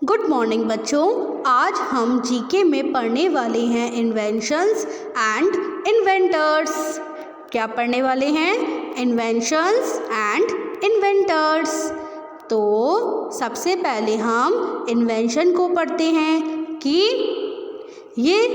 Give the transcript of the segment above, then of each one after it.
Good morning बच्चों। आज हम जीके में पढ़ने वाले हैं इन्वेंशंस एंड इन्वेंटर्स। क्या पढ़ने वाले हैं? Inventions and inventors. तो सबसे पहले हम इन्वेंशन को पढ़ते हैं कि ये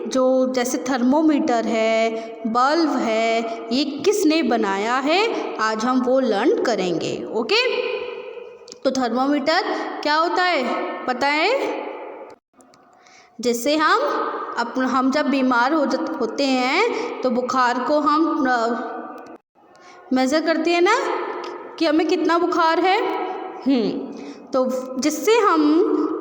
जो जैसे थर्मोमीटर है, बल्ब है, ये किसने बनाया है, आज हम वो लर्न करेंगे। ओके, तो थर्मोमीटर क्या होता है पता है? जिससे हम जब बीमार होते हैं तो बुखार को हम मेज़र करते हैं ना कि हमें कितना बुखार है। तो जिससे हम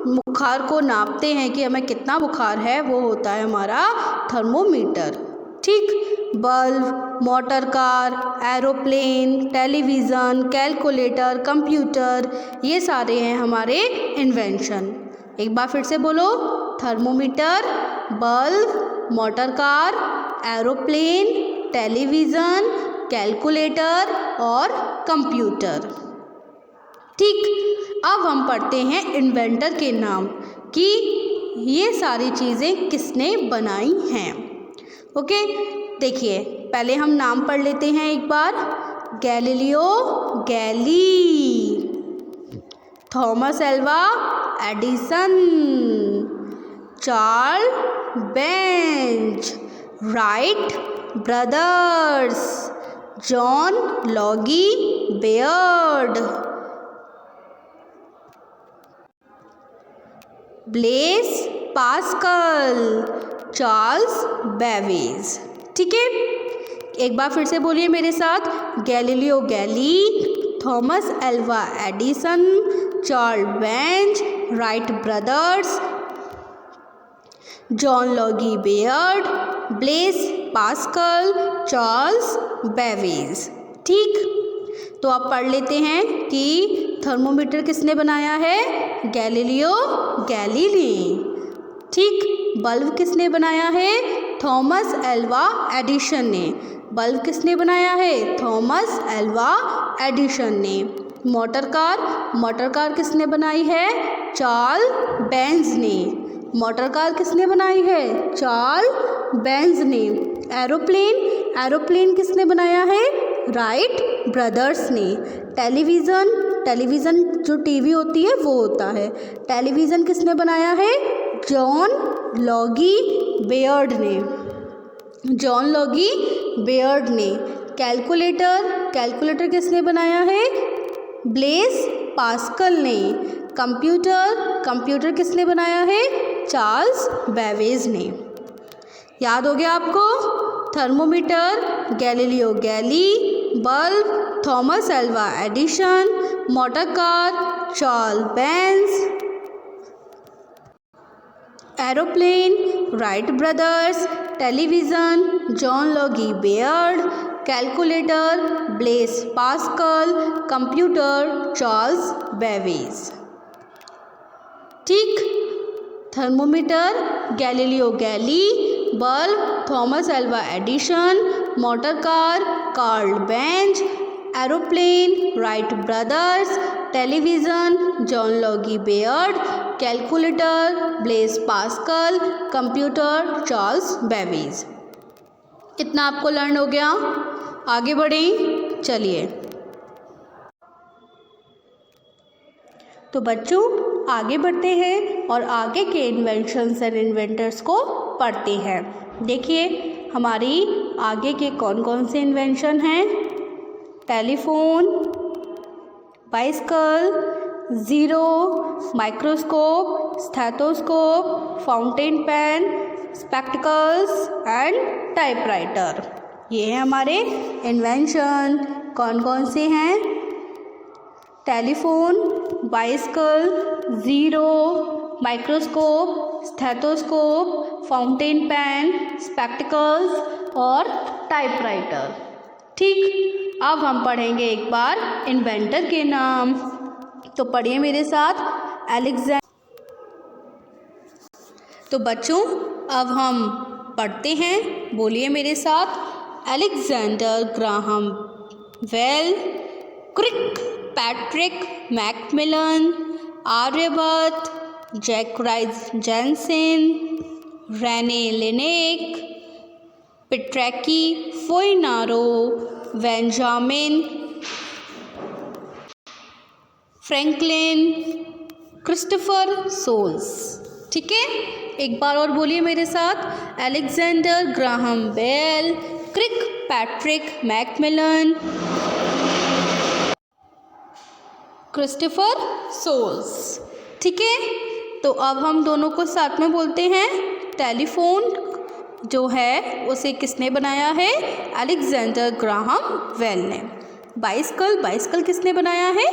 बुखार को नापते हैं कि हमें कितना बुखार है, वो होता है हमारा थर्मोमीटर। ठीक, bulb, motor car, aeroplane, television, calculator, computer, ये सारे हैं हमारे इन्वेंशन। एक बार फिर से बोलो, thermometer, bulb, motor car, aeroplane, television, calculator और कंप्यूटर। ठीक, अब हम पढ़ते हैं इन्वेंटर के नाम कि ये सारी चीज़ें किसने बनाई हैं। ओके, देखिए पहले हम नाम पढ़ लेते हैं एक बार। Galileo Galilei, Thomas Alva Edison, Charles Benz, Wright brothers, John Logie Baird, Blaise Pascal, Charles Babbage. ठीक है, एक बार फिर से बोलिए मेरे साथ। Galileo Galilei, Thomas Alva Edison, Charles Benz, Wright brothers, John Logie Baird, Blaise Pascal, Charles Babbage. ठीक, तो आप पढ़ लेते हैं कि थर्मोमीटर किसने बनाया है? Galileo Galilei. ठीक, बल्ब किसने बनाया है? थॉमस एल्वा एडिसन ने। बल्ब किसने बनाया है? थॉमस एल्वा एडिसन ने। मोटर कार किसने बनाई है? चार्ल्स बेंज ने। मोटर कार किसने बनाई है? चार्ल्स बेंज ने। एरोप्लेन किसने बनाया है? राइट ब्रदर्स ने। टेलीविज़न जो टीवी होती है वो होता है। टेलीविज़न किसने बनाया है? जॉन लॉगी बेयर्ड ने। कैलकुलेटर किसने बनाया है? ब्लेस पास्कल ने। कंप्यूटर किसने बनाया है? चार्ल्स बेबेज ने। याद हो गया आपको? Thermometer Galileo Galilei, bulb Thomas Alva Edison, motor car Charles Benz, aeroplane Wright brothers, television John Logie Baird, calculator Blaise Pascal, computer Charles Babbage. ठीक, thermometer Galileo Galilei, bulb Thomas Alva Edison, motor car Karl Benz, aeroplane Wright brothers, television John Logie Baird, calculator Blaise Pascal, computer Charles Babbage. इतना आपको learn हो गया। आगे बढ़ें, चलिए। तो बच्चों आगे बढ़ते हैं और आगे के इन्वेंशंस एंड इन्वेंटर्स को पढ़ते हैं। देखिए हमारी आगे के कौन कौन से इन्वेंशन हैं। Telephone, bicycle, zero, microscope, stethoscope, fountain pen, spectacles and typewriter. ये हैं हमारे इन्वेंशन। कौन कौन से हैं? Telephone, bicycle, zero, microscope, stethoscope, fountain pen, spectacles और टाइपराइटर। ठीक, अब हम पढ़ेंगे एक बार इन्वेंटर के नाम। तो पढ़िए मेरे साथ। तो बच्चों अब हम पढ़ते हैं, बोलिए मेरे साथ। Alexander Graham Bell, Kirkpatrick Macmillan, Aryabhata, Zacharias Janssen, Rene Laennec, Petrache Poenaru, Benjamin Franklin, Christopher Sholes. ठीक है, एक बार और बोलिए मेरे साथ। Alexander Graham Bell, Kirkpatrick Macmillan, Christopher Sholes. ठीक है, तो अब हम दोनों को साथ में बोलते हैं। टेलीफोन जो है उसे किसने बनाया है? अलेक्जेंडर ग्राहम बेल ने। बाइसिकल किसने बनाया है?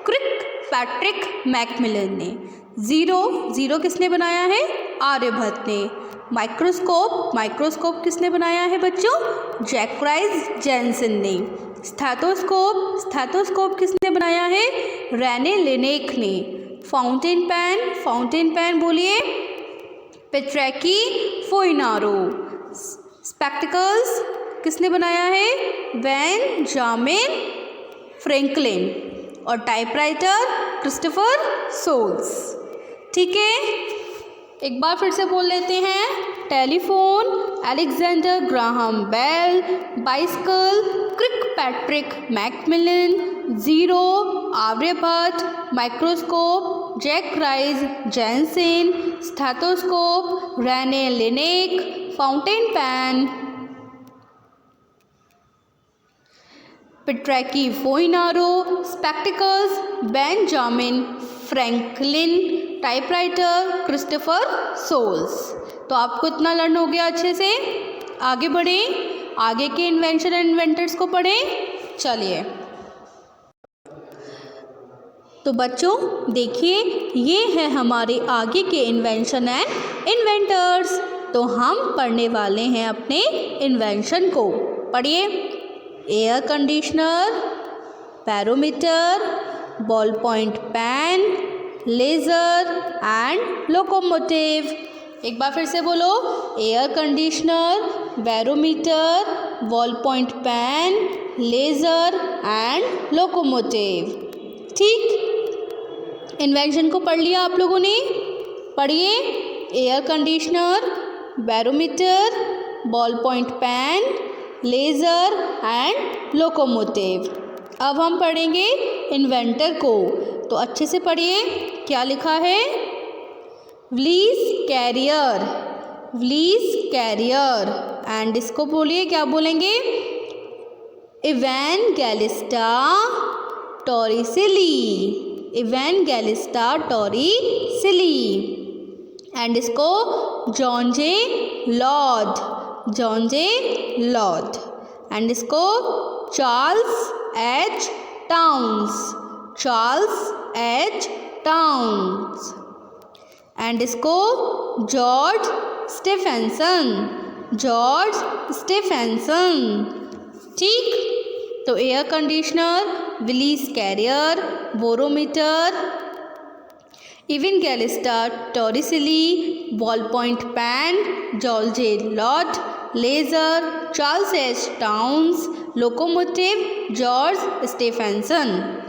क्रिक पैट्रिक मैकमिलन ने। जीरो किसने बनाया है? आर्यभट्ट ने। माइक्रोस्कोप किसने बनाया है बच्चों? जैकराइज जेंसेन ने। स्टेथोस्कोप किसने बनाया है? रेने लेनेक ने। फाउंटेन पेन बोलिए। Petrache Poenaru. स्पेक्टिकल्स किसने बनाया है? Benjamin Franklin. और टाइपराइटर क्रिस्टोफर सोल्स। ठीक है, एक बार फिर से बोल लेते हैं। Telephone Alexander Graham Bell, bicycle Kirkpatrick Macmillan, zero Aryabhata, microscope Zacharias Janssen, stethoscope Rene Laennec, fountain pen Petrache Poenaru, spectacles Benjamin Franklin, typewriter Christopher Sholes. तो आपको इतना लर्न हो गया अच्छे से। आगे बढ़ें, आगे के इन्वेंशन एंड इन्वेंटर्स को पढ़ें। चलिए, तो बच्चों देखिए, ये है हमारे आगे के इन्वेंशन एंड इन्वेंटर्स। तो हम पढ़ने वाले हैं अपने इन्वेंशन को। पढ़िए। Air conditioner, barometer, ball point pen, laser and locomotive. एक बार फिर से बोलो। Air conditioner, barometer, ball point pen, laser and locomotive. ठीक, इन्वेंशन को पढ़ लिया आप लोगों ने? पढ़िए। Air conditioner, barometer, ball point pen, laser and locomotive. अब हम पढ़ेंगे इन्वेंटर को। तो अच्छे से पढ़िए, क्या लिखा है? व्लीस कैरियर। एंड इसको बोलिए, क्या बोलेंगे? Evangelista Torricelli. एंड इसको जॉन जे लॉर्ड। एंड इसको चार्ल्स एच टाउन्स। एंड इसको जॉर्ज स्टीफेंसन। ठीक, तो air conditioner, Willis Carrier, barometer, Evangelista Torricelli, ball point pen, George J Loud, laser Charles H Townes, locomotive George Stephenson.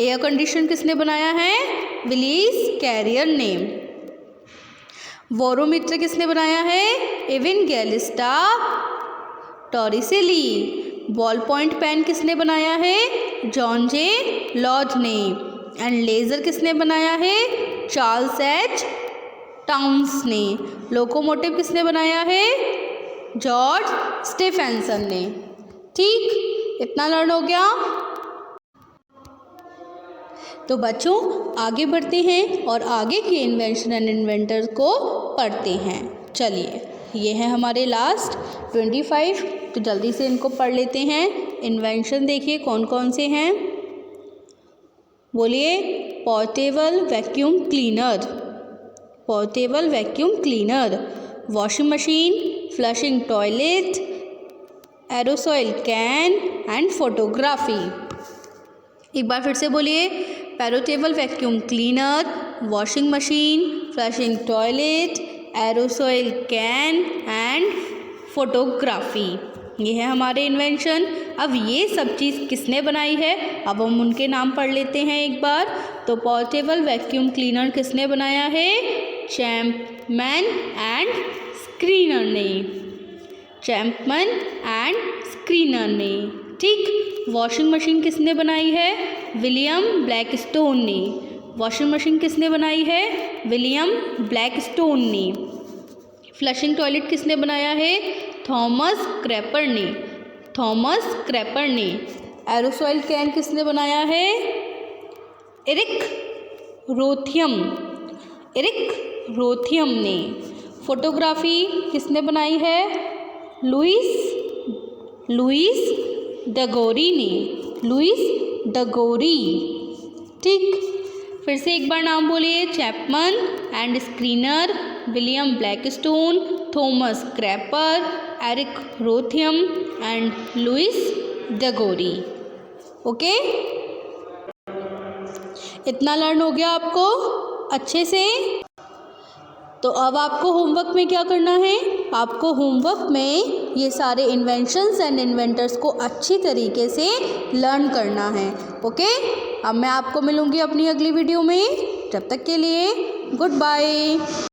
Air condition किसने बनाया है? व्लीस career ने। Barometer किसने बनाया है? इवेंगेलिस्टा टॉरिसिली। बॉल पॉइंट पेन किसने बनाया है? जॉन जे लॉर्ड ने। एंड लेज़र किसने बनाया है? चार्ल्स एच टाउन्स ने। लोकोमोटिव किसने बनाया है? जॉर्ज स्टीफेंसन ने। ठीक, इतना लर्न हो गया। तो बच्चों आगे बढ़ते हैं और आगे के इन्वेंशन एंड इन्वेंटर को पढ़ते हैं। चलिए, ये है हमारे लास्ट 25। तो जल्दी से इनको पढ़ लेते हैं। इन्वेंशन देखिए कौन कौन से हैं, बोलिए। Portable vacuum cleaner, washing machine, flushing toilet, aerosol can and photography. एक बार फिर से बोलिए। Portable vacuum cleaner, washing machine, flushing toilet, aerosol can and photography. ये है हमारे इन्वेंशन। अब ये सब चीज़ किसने बनाई है, अब हम उनके नाम पढ़ लेते हैं एक बार। तो पोर्टेबल वैक्यूम क्लीनर किसने बनाया है, चैपमैन एंड स्क्रीनर ने, चैपमैन एंड स्क्रीनर ने। ठीक। वॉशिंग मशीन किसने बनाई है, विलियम ब्लैकस्टोन ने। वॉशिंग मशीन किसने बनाई है, विलियम ब्लैकस्टोन ने। फ्लशिंग टॉयलेट किसने बनाया है, थॉमस क्रैपर ने, थॉमस क्रैपर ने। एरोसॉइल कैन किसने बनाया है, एरिक रोथियम, एरिक रोथियम ने। फोटोग्राफी किसने बनाई है, लुइस डगोरी ने, लुइस डगोरी। ठीक। फिर से एक बार नाम बोलिए, Chapman and Skinner, William Blackstone, Thomas Crapper, Erik Rotheim and Louis Daguerre. Okay, इतना लर्न हो गया आपको अच्छे से। तो अब आपको होमवर्क में क्या करना है, आपको होमवर्क में ये सारे इन्वेंशंस एंड इन्वेंटर्स को अच्छी तरीके से लर्न करना है। ओके, अब मैं आपको मिलूँगी अपनी अगली वीडियो में। जब तक के लिए गुड बाय।